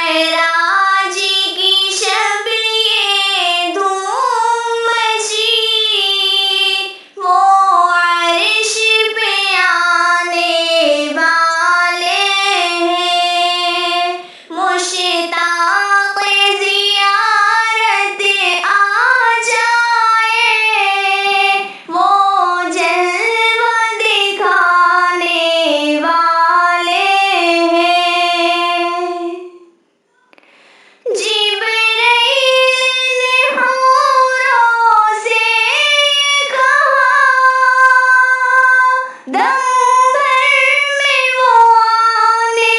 معراج کی شب یہ دھوم مچی، وہ عرش پہ آنے والے ہیں، مشتاق زیارت آ جائے، وہ جلوہ دکھانے والے ہیں۔ جبرائیل نے حوروں سے کہا، دم بھر میں وہ آنے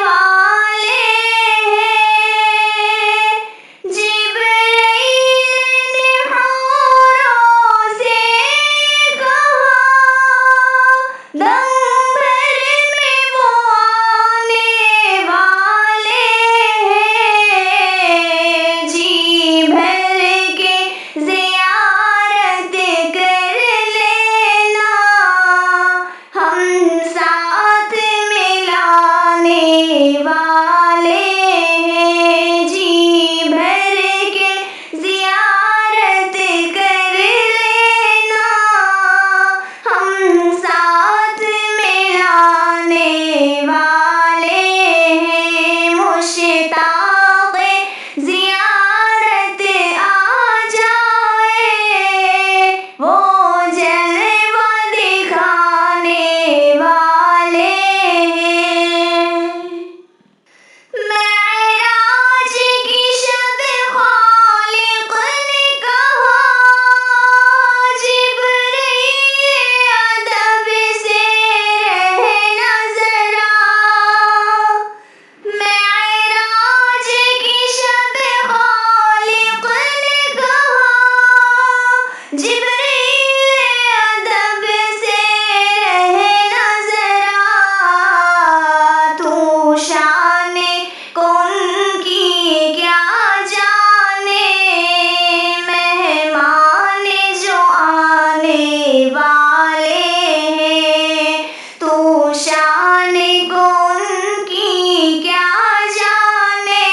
والے ہیں۔ جبرائیل نے حوروں سے کہا، دم بھر میں وہ آنے والے ہیں، جی بھر کے زیارت کر لینا، ہم ساتھ ملانے والے ہیں، جی بھر کے زیارت کر لینا، ہم ساتھ ملانے والے ہیں، مشتاق زیارت آ جائے، وہ جلوہ دکھانے والے ہیں۔ معراج کی شب خالق نے کہا، جبرائیل ادب سے رہنا ذرا۔ معراج کی شب خالق نے کہا، جبرائیل ادب سے رہنا ذرا، تو شان کون کی کیا جانے، مہمان جو آنے والے ہیں، تو شان کون کی کیا جانے،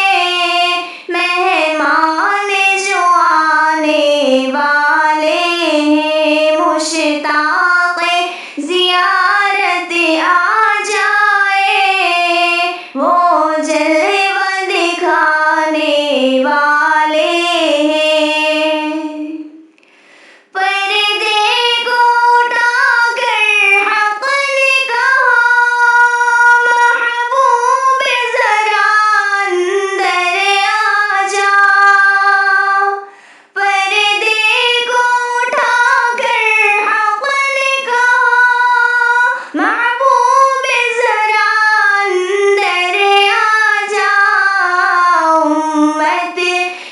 مہمان جو آنے والے ہیں، مشتاق زیارت آ جائے، وہ جلوہ دکھانے والے ہیں۔ پردے کو اٹھا کر حق نے کہا، محبوب ذرا اندر آ جا۔ پردے کو اٹھا کر حق نے کہا، محبوب ذرا اندر آ جا، امت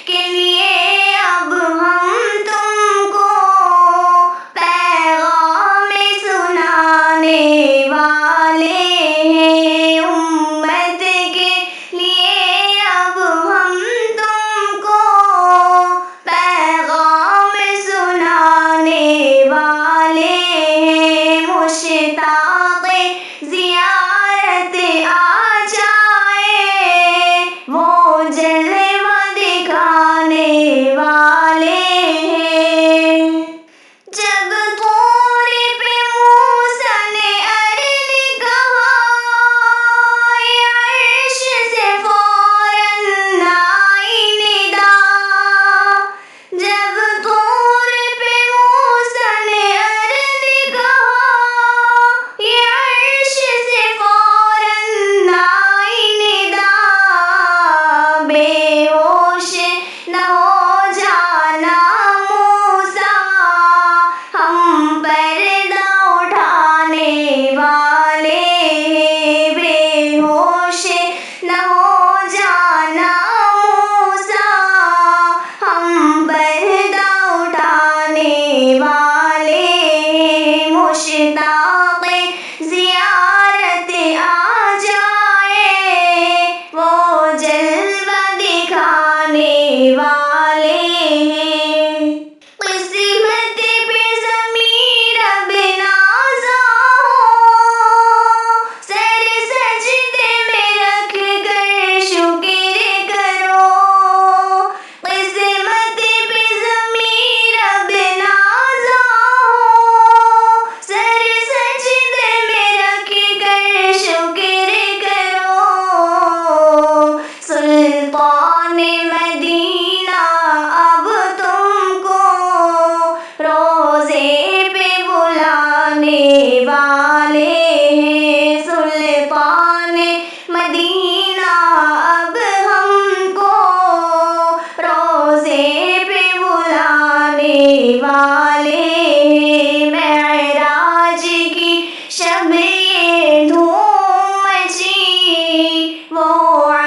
کے لیے اب ہم تم کو پیغام سنانے والے ہیں، امت کے لیے اب ہم تم کو پیغام سنانے والے ہیں، مشتاق زیارت آ جائے، وہ جلوہ دکھانے والے ہیں۔ جب طور پہ موسیٰ نے ارن کہا، یہ عرش سے فوراً آئی ندا۔ جب طور پہ موسیٰ نے ارن کہا، یہ عرش سے فوراً آئی ندا، بے ہوش نہ ہو جانا موسیٰ، ہم پردہ اٹھانے والے ہیں، بے ہوش نہ ہو جانا موسیٰ، ہم پردہ اٹھانے والے ہیں، مشتاق زیارت آ جائے، وہ جلوہ دکھانے والے ہیں۔ قسمت پہ ضمیر اب نازا ہو، سر سجدے میں رکھ کر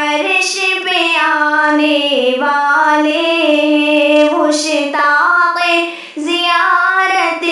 عرش پہ آنے والے ہیں، مشتاق زیارت